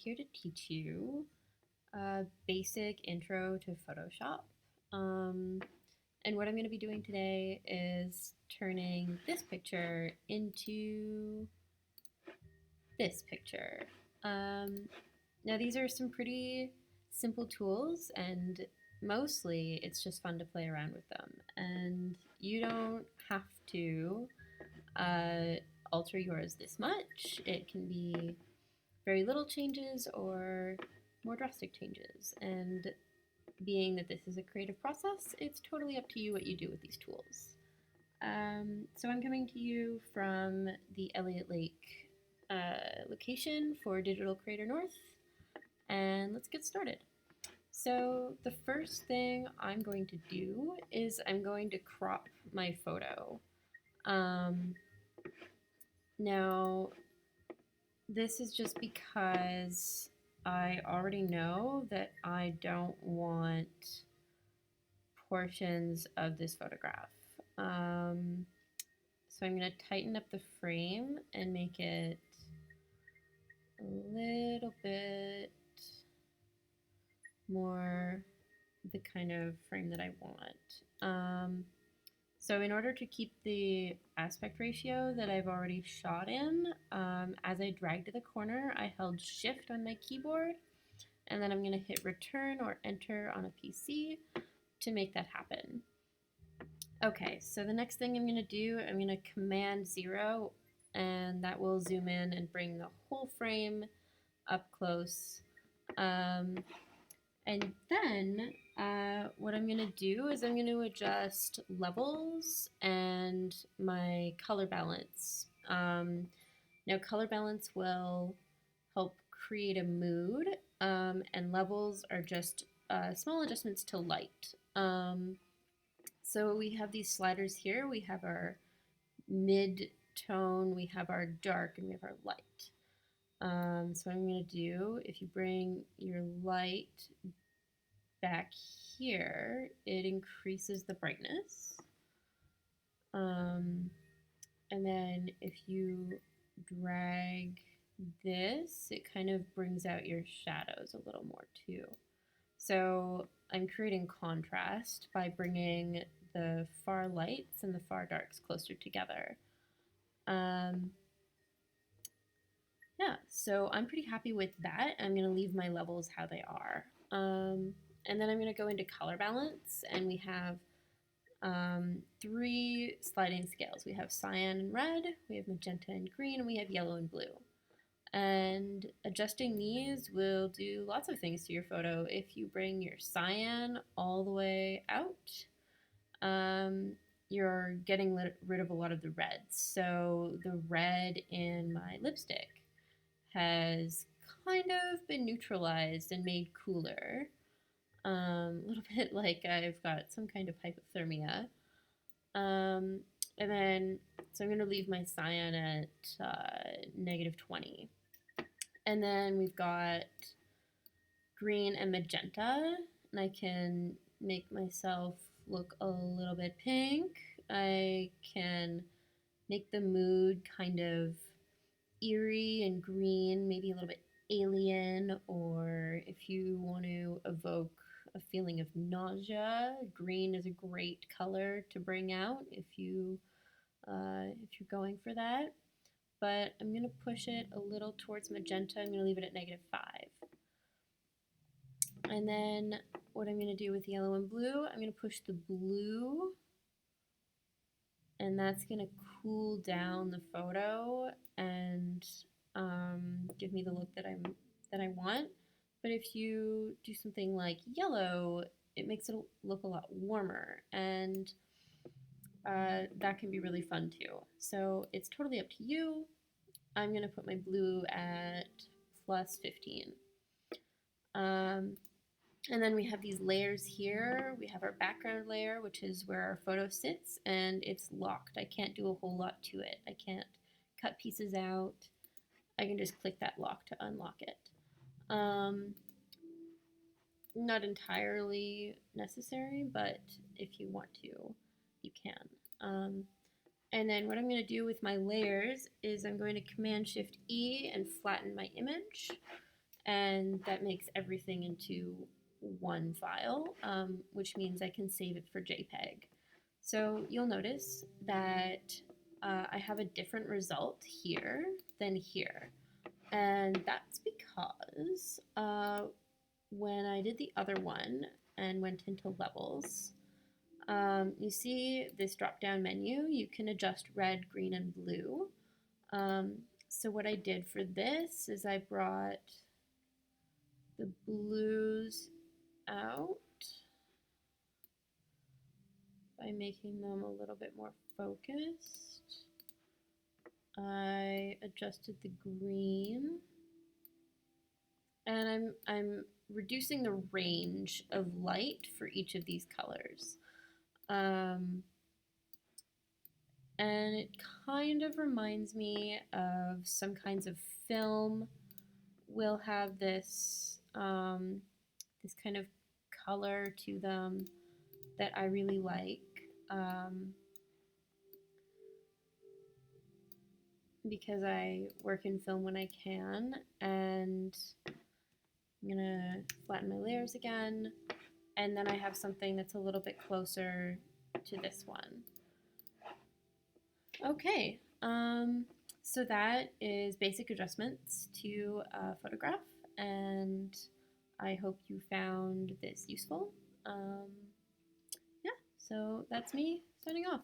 here to teach you a basic intro to Photoshop. And what I'm going to be doing today is turning this picture into this picture. Now these are some pretty simple tools, and mostly it's just fun to play around with them. And you don't have to uh, alter yours this much. It can be very little changes or more drastic changes. And being that this is a creative process, it's totally up to you what you do with these tools. So I'm coming to you from the Elliot Lake location for Digital Creator North, and let's get started. So the first thing I'm going to do is I'm going to crop my photo. Now, this is just because I already know that I don't want portions of this photograph. So I'm going to tighten up the frame and make it a little bit more the kind of frame that I want. So in order to keep the aspect ratio that I've already shot in, as I dragged to the corner, I held Shift on my keyboard, and then I'm going to hit Return or Enter on a PC to make that happen. Okay, so the next thing I'm going to do, I'm going to Command 0, and that will zoom in and bring the whole frame up close. And then what I'm going to do is I'm going to adjust levels and my color balance. Now, color balance will help create a mood, and levels are just small adjustments to light. So we have these sliders here. We have our mid-tone, we have our dark, and we have our light. So what I'm going to do, if you bring your light back here, it increases the brightness. And then if you drag this, it kind of brings out your shadows a little more too. So I'm creating contrast by bringing the far lights and the far darks closer together. Yeah, so I'm pretty happy with that. I'm going to leave my levels how they are. And then I'm going to go into color balance, and we have 3 sliding scales. We have cyan and red, we have magenta and green, and we have yellow and blue. And adjusting these will do lots of things to your photo. If you bring your cyan all the way out, you're getting rid of a lot of the reds. So the red in my lipstick has kind of been neutralized and made cooler. A little bit like I've got some kind of hypothermia. And then, so I'm going to leave my cyan at -20. And then we've got green and magenta, and I can make myself look a little bit pink. I can make the mood kind of eerie and green, maybe a little bit alien, or if you want to evoke a feeling of nausea, green is a great color to bring out if you're going for that. But I'm going to push it a little towards magenta. I'm going to leave it at -5. And then what I'm going to do with yellow and blue, I'm going to push the blue, and that's going to cool down the photo and give me the look that I want. But if you do something like yellow, it makes it look a lot warmer, and that can be really fun too. So it's totally up to you. I'm going to put my blue at +15. And then we have these layers here. We have our background layer, which is where our photo sits, and it's locked. I can't do a whole lot to it. I can't cut pieces out. I can just click that lock to unlock it. Not entirely necessary, but if you want to, you can. And then what I'm going to do with my layers is I'm going to Command-Shift-E and flatten my image. and that makes everything into one file, which means I can save it for JPEG. So you'll notice that I have a different result here than here. And that's because when I did the other one and went into levels, you see this drop-down menu. You can adjust red, green, and blue. So what I did for this is I brought the blues out by making them a little bit more focused. I adjusted the green, and I'm reducing the range of light for each of these colors. And it kind of reminds me of some kinds of film will have this this kind of color to them that I really like. Because I work in film when I can, and I'm gonna flatten my layers again, and then I have something that's a little bit closer to this one. Okay, so that is basic adjustments to a photograph, and I hope you found this useful. Yeah, so that's me signing off.